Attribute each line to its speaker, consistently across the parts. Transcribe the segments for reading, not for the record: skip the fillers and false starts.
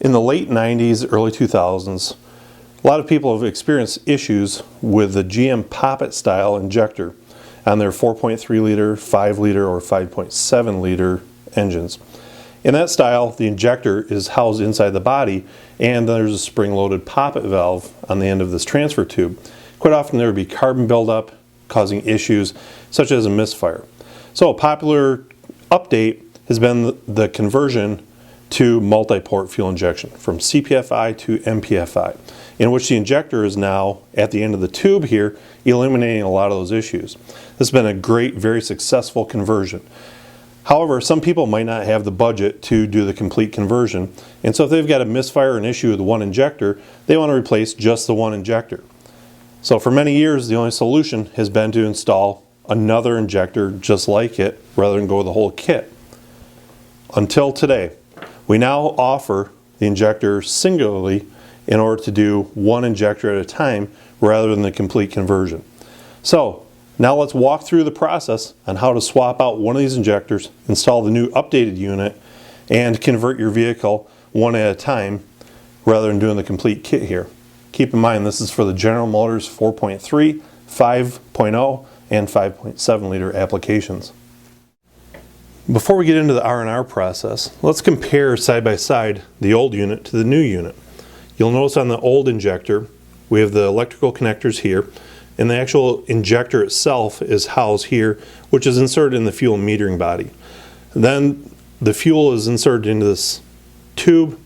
Speaker 1: In the late 90s, early 2000s, a lot of people have experienced issues with the GM Poppet style injector on their 4.3 liter, 5 liter, or 5.7 liter engines. In that style, the injector is housed inside the body and there's a spring-loaded poppet valve on the end of this transfer tube. Quite often there would be carbon buildup causing issues such as a misfire. So a popular update has been the conversion to multi-port fuel injection from CPFI to MPFI, in which the injector is now at the end of the tube here, eliminating a lot of those issues. This has been a great, very successful conversion. However, some people might not have the budget to do the complete conversion, and so if they've got a misfire or an issue with one injector, they want to replace just the one injector. So for many years, the only solution has been to install another injector just like it, rather than go with the whole kit. Until today. We now offer the injector singularly in order to do one injector at a time rather than the complete conversion. So now let's walk through the process on how to swap out one of these injectors, install the new updated unit, and convert your vehicle one at a time rather than doing the complete kit here. Keep in mind this is for the General Motors 4.3, 5.0, and 5.7 liter applications. Before we get into the R&R process, let's compare side by side the old unit to the new unit. You'll notice on the old injector, we have the electrical connectors here, and the actual injector itself is housed here, which is inserted in the fuel metering body. Then the fuel is inserted into this tube,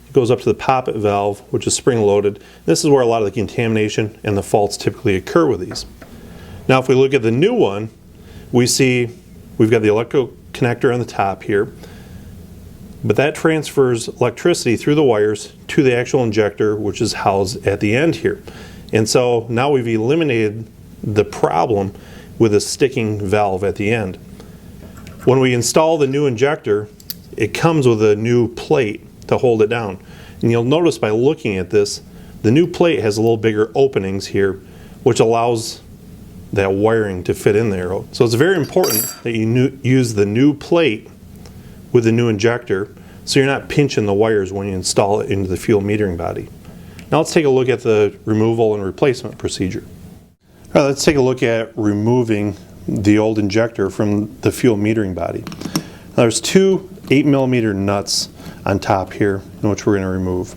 Speaker 1: it goes up to the poppet valve, which is spring-loaded. This is where a lot of the contamination and the faults typically occur with these. Now if we look at the new one, we see we've got the electrical connector on the top here, but that transfers electricity through the wires to the actual injector, which is housed at the end here. And so now we've eliminated the problem with a sticking valve at the end. When we install the new injector, it comes with a new plate to hold it down. And you'll notice by looking at this, the new plate has a little bigger openings here, which allows that wiring to fit in there. So it's very important that you use the new plate with the new injector so you're not pinching the wires when you install it into the fuel metering body. Now let's take a look at the removal and replacement procedure. All right, let's take a look at removing the old injector from the fuel metering body. Now there's two 8mm nuts on top here in which we're going to remove.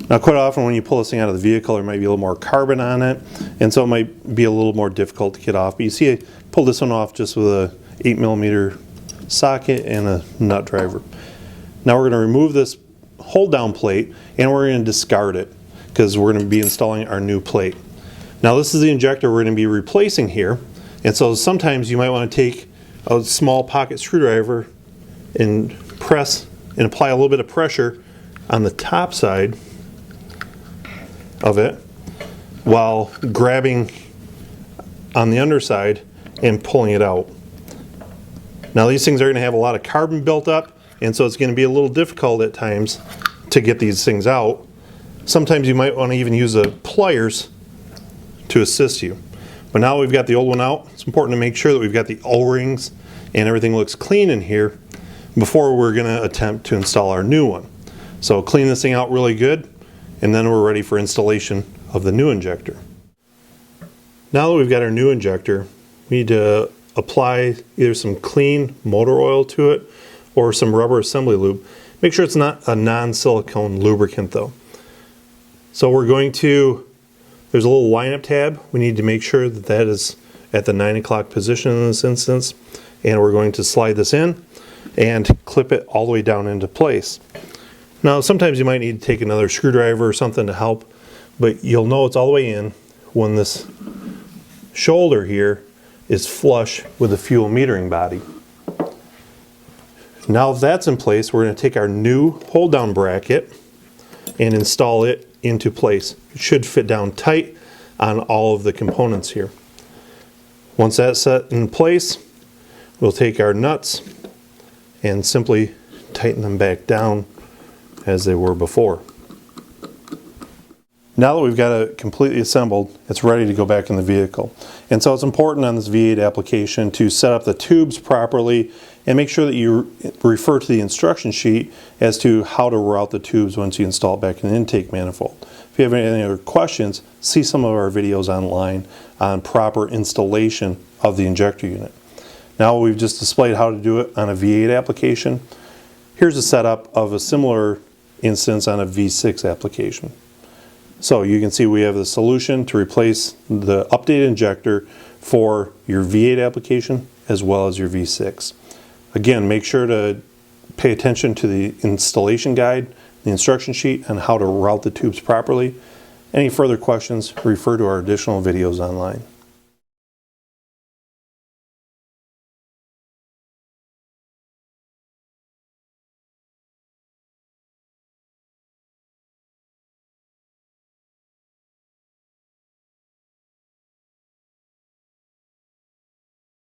Speaker 1: Now quite often when you pull this thing out of the vehicle there might be a little more carbon on it, and so it might be a little more difficult to get off. But you see I pulled this one off just with a 8mm socket and a nut driver. Now we're going to remove this hold down plate and we're going to discard it because we're going to be installing our new plate. Now this is the injector we're going to be replacing here, and so sometimes you might want to take a small pocket screwdriver and press and apply a little bit of pressure on the top side of it while grabbing on the underside and pulling it out. Now these things are going to have a lot of carbon built up, and so it's going to be a little difficult at times to get these things out. Sometimes you might want to even use the pliers to assist you. But now we've got the old one out, it's important to make sure that we've got the O-rings and everything looks clean in here before we're going to attempt to install our new one. So clean this thing out really good, and then we're ready for installation of the new injector. Now that we've got our new injector, we need to apply either some clean motor oil to it or some rubber assembly lube. Make sure it's not a non-silicone lubricant though. So we're going to, there's a little lineup tab. We need to make sure that that is at the 9 o'clock position in this instance, and we're going to slide this in and clip it all the way down into place. Now sometimes you might need to take another screwdriver or something to help, but you'll know it's all the way in when this shoulder here is flush with the fuel metering body. Now if that's in place, we're going to take our new hold down bracket and install it into place. It should fit down tight on all of the components here. Once that's set in place, we'll take our nuts and simply tighten them back down as they were before. Now that we've got it completely assembled, it's ready to go back in the vehicle. And so it's important on this V8 application to set up the tubes properly and make sure that you refer to the instruction sheet as to how to route the tubes once you install it back in the intake manifold. If you have any other questions, see some of our videos online on proper installation of the injector unit. Now we've just displayed how to do it on a V8 application. Here's a setup of a similar instance on a V6 application. So you can see we have the solution to replace the updated injector for your V8 application as well as your V6. Again, make sure to pay attention to the installation guide, the instruction sheet on how to route the tubes properly. Any further questions, refer to our additional videos online.